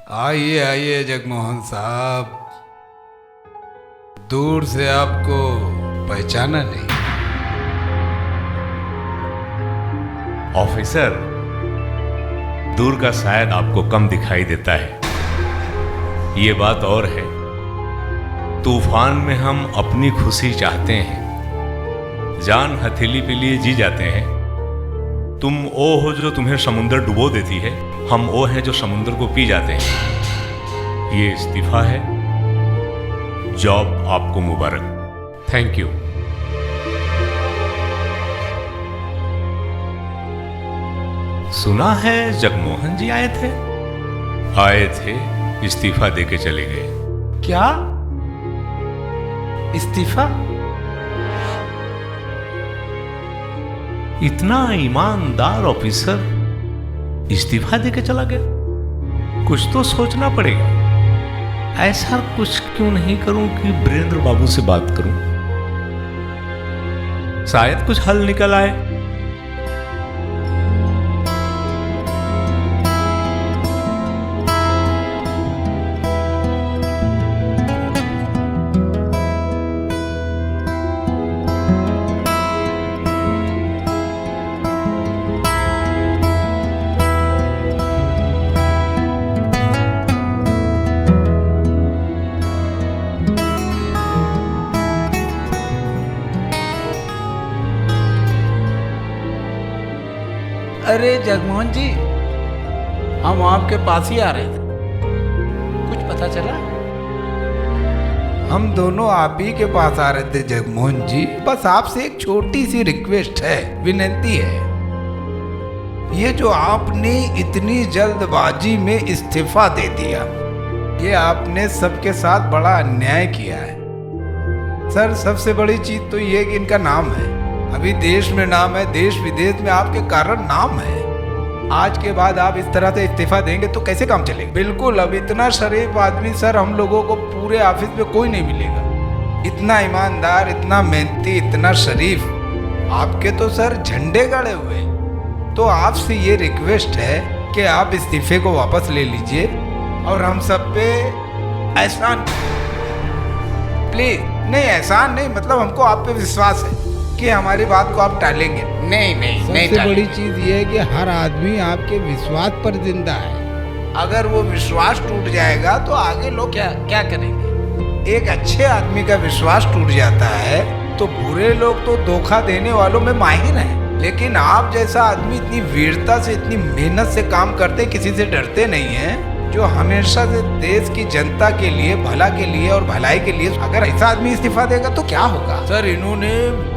आइए आइए जगमोहन साहब, दूर से आपको पहचाना नहीं। ऑफिसर, दूर का शायद आपको कम दिखाई देता है, ये बात और है। तूफान में हम अपनी खुशी चाहते हैं, जान हथेली पे लिए जी जाते हैं। तुम वो हो जो तुम्हें समुंदर डुबो देती है, हम वो हैं जो समुंदर को पी जाते हैं। ये इस्तीफा है, जॉब आपको मुबारक। Thank you. सुना है जगमोहन जी आए थे? आए थे, इस्तीफा देके चले गए। क्या इस्तीफा? इतना ईमानदार ऑफिसर इस्तीफा देके चला गया? कुछ तो सोचना पड़ेगा। ऐसा कुछ क्यों नहीं करूं कि वीरेंद्र बाबू से बात करूं, शायद कुछ हल निकल आए। अरे जगमोहन जी, हम आपके पास ही आ रहे थे। कुछ पता चला? हम दोनों आप ही के पास आ रहे थे जगमोहन जी। बस आपसे एक छोटी सी रिक्वेस्ट है, विनती है। ये जो आपने इतनी जल्दबाजी में इस्तीफा दे दिया, ये आपने सबके साथ बड़ा अन्याय किया है। सर, सबसे बड़ी चीज तो ये कि इनका नाम है। अभी देश में नाम है, देश विदेश में आपके कारण नाम है। आज के बाद आप इस तरह से इस्तीफा देंगे तो कैसे काम चलेगा? बिल्कुल, अब इतना शरीफ आदमी सर हम लोगों को पूरे ऑफिस में कोई नहीं मिलेगा। इतना ईमानदार, इतना मेहनती, इतना शरीफ, आपके तो सर झंडे गड़े हुए। तो आपसे ये रिक्वेस्ट है कि आप इस्तीफे को वापस ले लीजिए और हम सब पे एहसान, प्लीज। नहीं, एहसान नहीं, मतलब हमको आप पे विश्वास है कि हमारी बात को आप टालेंगे। नहीं नहीं नहीं, सबसे बड़ी चीज ये है कि हर आदमी आपके विश्वास पर जिंदा है। अगर वो विश्वास टूट जाएगा तो आगे लोग क्या क्या करेंगे? एक अच्छे आदमी का विश्वास टूट जाता है तो बुरे लोग तो धोखा देने वालों में माहिर हैं। लेकिन आप जैसा आदमी इतनी वीरता से, इतनी मेहनत से काम करते, किसी से डरते नहीं है, जो हमेशा से देश की जनता के लिए, भला के लिए और भलाई के लिए, अगर ऐसा आदमी इस्तीफा देगा तो क्या होगा? सर, इन्होंने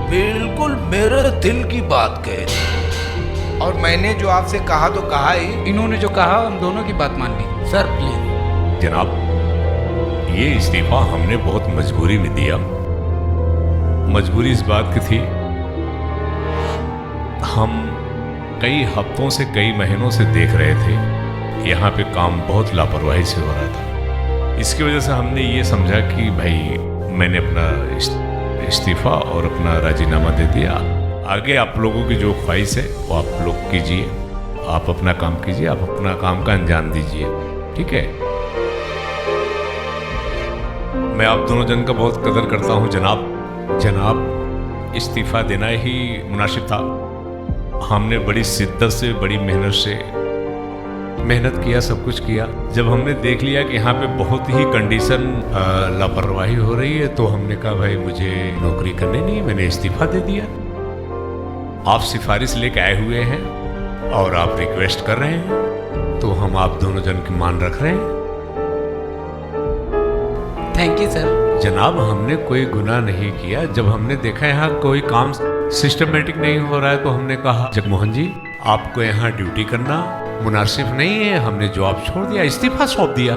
बिल्कुल मेरे दिल की बात कही और मैंने जो आपसे कहा तो कहा ही, इन्होंने जो कहा हम दोनों की बात मान ली। Sir please. जनाब, ये इस्तीफा हमने बहुत मजबूरी में दिया। मजबूरी इस बात की थी, हम कई हफ्तों से, कई महीनों से देख रहे थे यहाँ पे काम बहुत लापरवाही से हो रहा था। इसकी वजह से हमने ये समझा कि भाई मैंने अपना इस्तीफा और अपना राजीनामा दे दिया। आगे आप लोगों की जो ख्वाहिश है वो आप लोग कीजिए, आप अपना काम कीजिए, आप अपना काम का अंजाम दीजिए, ठीक है? मैं आप दोनों जन का बहुत कदर करता हूँ जनाब। जनाब, इस्तीफा देना ही मुनासिब था। हमने बड़ी शिद्दत से, बड़ी मेहनत किया, सब कुछ किया। जब हमने देख लिया कि यहाँ पे बहुत ही कंडीशन लापरवाही हो रही है, तो हमने कहा भाई मुझे नौकरी करनी नहीं, मैंने इस्तीफा दे दिया। आप सिफारिश लेके आए हुए हैं और आप रिक्वेस्ट कर रहे हैं, तो हम आप दोनों जन की मान रख रहे हैं। Thank you sir. जनाब, हमने कोई गुनाह नहीं किया। जब हमने देखा यहाँ कोई काम सिस्टमेटिक नहीं हो रहा है, तो हमने कहा जगमोहन जी, आपको यहाँ ड्यूटी करना मुनासिब नहीं है, हमने जॉब छोड़ दिया, इस्तीफा सौंप दिया।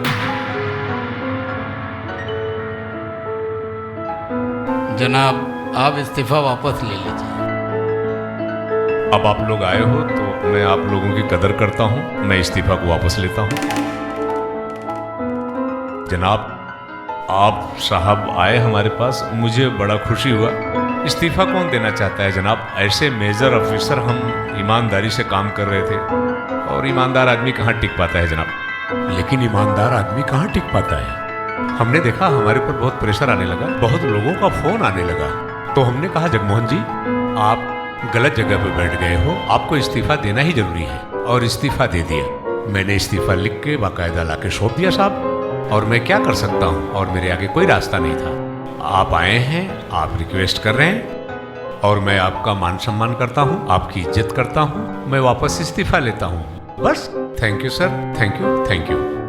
जनाब, आप इस्तीफा वापस ले लीजिए। अब आप लोग आए हो तो मैं आप लोगों की कदर करता हूं, मैं इस्तीफा को वापस लेता हूं। जनाब, आप साहब आए हमारे पास, मुझे बड़ा खुशी हुआ। इस्तीफा कौन देना चाहता है जनाब? ऐसे मेजर ऑफिसर, हम ईमानदारी से काम कर रहे थे और ईमानदार आदमी कहाँ टिक पाता है जनाब? लेकिन ईमानदार आदमी कहाँ टिक पाता है। हमने देखा हमारे ऊपर बहुत प्रेशर आने लगा, बहुत लोगों का फोन आने लगा, तो हमने कहा जगमोहन जी आप गलत जगह पे बैठ गए हो, आपको इस्तीफा देना ही जरूरी है, और इस्तीफा दे दिया। मैंने इस्तीफा लिख के बाकायदा ला के सौंप दिया साहब, और मैं क्या कर सकता हूँ, और मेरे आगे कोई रास्ता नहीं था। आप आए हैं, आप रिक्वेस्ट कर रहे हैं, और मैं आपका मान सम्मान करता हूँ, आपकी इज्जत करता हूँ, मैं वापस इस्तीफा लेता हूँ, बस। Thank you sir, thank you, thank you.